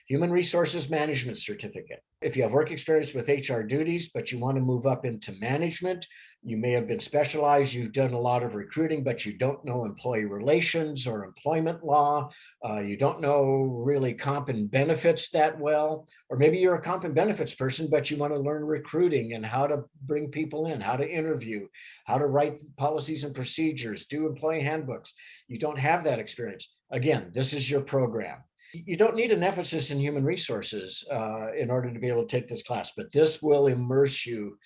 Human Resources Management Certificate. If you have work experience with HR duties, but you want to move up into management, you may have been specialized, you've done a lot of recruiting, but you don't know employee relations or employment law. You don't know really comp and benefits that well, or maybe you're a comp and benefits person, but you want to learn recruiting and how to bring people in, how to interview, how to write policies and procedures, do employee handbooks. You don't have that experience. Again, this is your program. You don't need an emphasis in human resources in order to be able to take this class, but this will immerse you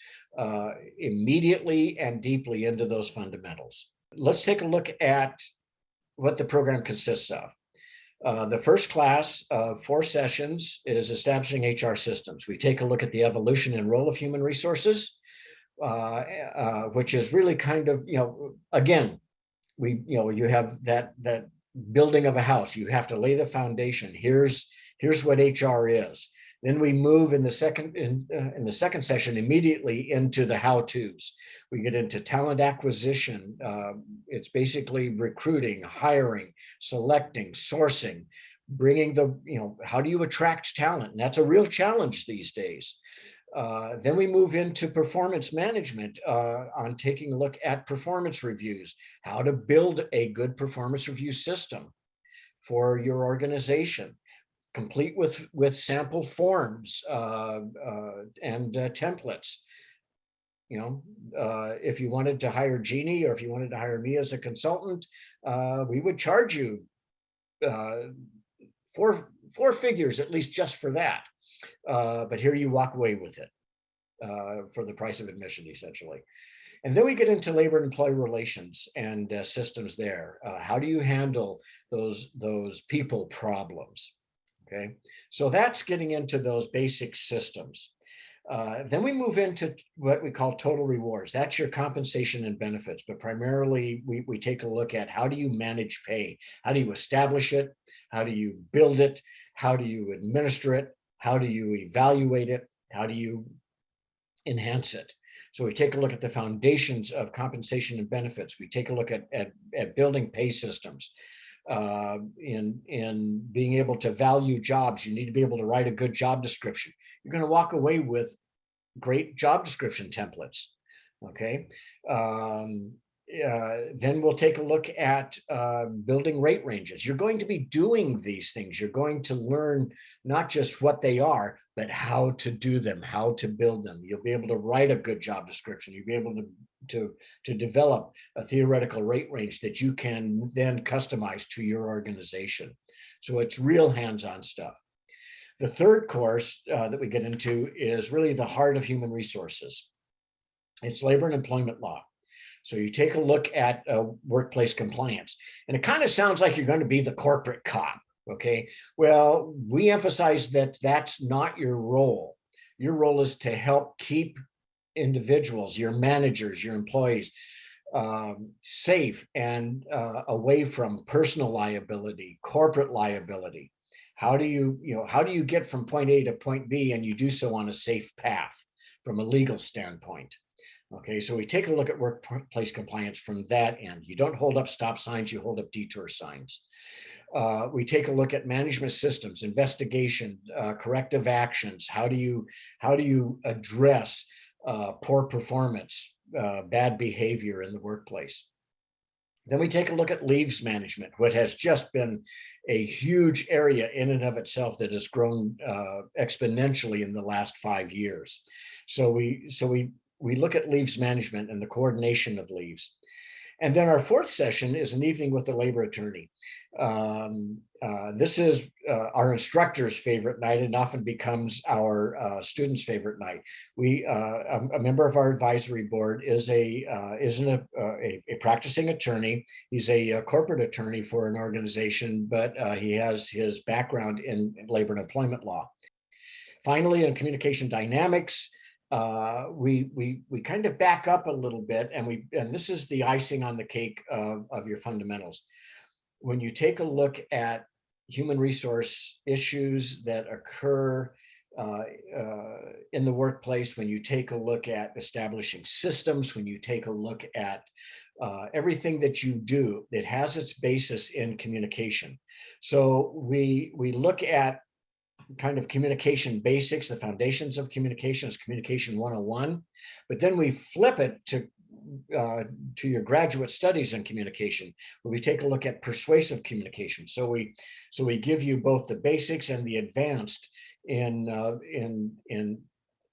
immediately and deeply into those fundamentals. Let's take a look at what the program consists of. The first class of 4 sessions is establishing HR systems. We take a look at the evolution and role of human resources, which is really kind of, again, you have that building of a house. You have to lay the foundation. Here's what HR is. Then we move in the second session immediately into the how-tos. We get into talent acquisition. It's basically recruiting, hiring, selecting, sourcing, bringing how do you attract talent? And that's a real challenge these days. Then we move into performance management on taking a look at performance reviews, how to build a good performance review system for your organization, complete with sample forms and templates. If you wanted to hire Jeannie or if you wanted to hire me as a consultant, we would charge you four figures at least just for that. But here you walk away with it for the price of admission, essentially. And then we get into labor and employee relations and systems there. How do you handle those people problems? Okay, so that's getting into those basic systems. Then we move into what we call total rewards. That's your compensation and benefits, but primarily we take a look at how do you manage pay? How do you establish it? How do you build it? How do you administer it? How do you evaluate it? How do you enhance it? So we take a look at the foundations of compensation and benefits. We take a look at building pay systems. In being able to value jobs, you need to be able to write a good job description. You're going to walk away with great job description templates. Okay. Then we'll take a look at building rate ranges. You're going to be doing these things. You're going to learn not just what they are, but how to do them, how to build them. You'll be able to write a good job description. You'll be able to develop a theoretical rate range that you can then customize to your organization. So it's real hands-on stuff. The third course that we get into is really the heart of human resources. It's labor and employment law. So you take a look at workplace compliance, and it kind of sounds like you're going to be the corporate cop. Okay, well, we emphasize that that's not your role. Your role is to help keep individuals, your managers, your employees safe and away from personal liability, corporate liability. How do you get from point A to point B, and you do so on a safe path from a legal standpoint? Okay, so we take a look at workplace compliance from that end. You don't hold up stop signs, you hold up detour signs. We take a look at management systems, investigation, corrective actions. How do you address poor performance, bad behavior in the workplace? Then we take a look at leaves management, which has just been a huge area in and of itself that has grown exponentially in the last 5 years. So we look at leaves management and the coordination of leaves. And then our fourth session is an evening with the labor attorney. This is our instructor's favorite night and often becomes our students' favorite night. A member of our advisory board is a practicing attorney. He's a corporate attorney for an organization, but he has his background in labor and employment law. Finally, in communication dynamics, we kind of back up a little bit, and this is the icing on the cake of your fundamentals. When you take a look at human resource issues that occur in the workplace, when you take a look at establishing systems, when you take a look at everything that you do, it has its basis in communication. So we look at kind of communication basics, the foundations of communication is communication 101, but then we flip it to your graduate studies in communication, where we take a look at persuasive communication. So we give you both the basics and the advanced in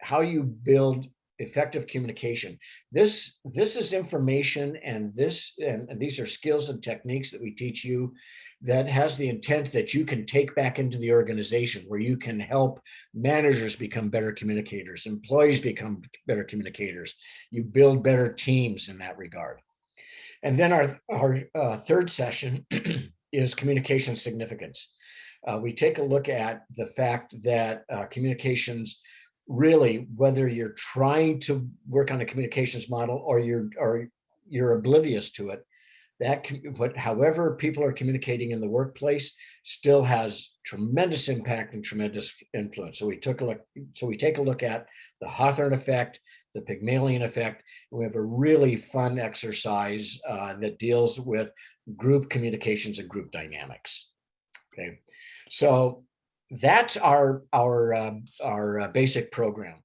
how you build effective communication. This is information, and these are skills and techniques that we teach you that has the intent that you can take back into the organization, where you can help managers become better communicators, employees become better communicators. You build better teams in that regard. And then our third session is communication significance. We take a look at the fact that communications, really, whether you're trying to work on a communications model or you're oblivious to it, however people are communicating in the workplace still has tremendous impact and tremendous influence. So we take a look at the Hawthorne effect, the Pygmalion effect, and we have a really fun exercise that deals with group communications and group dynamics. Okay, so that's our basic program.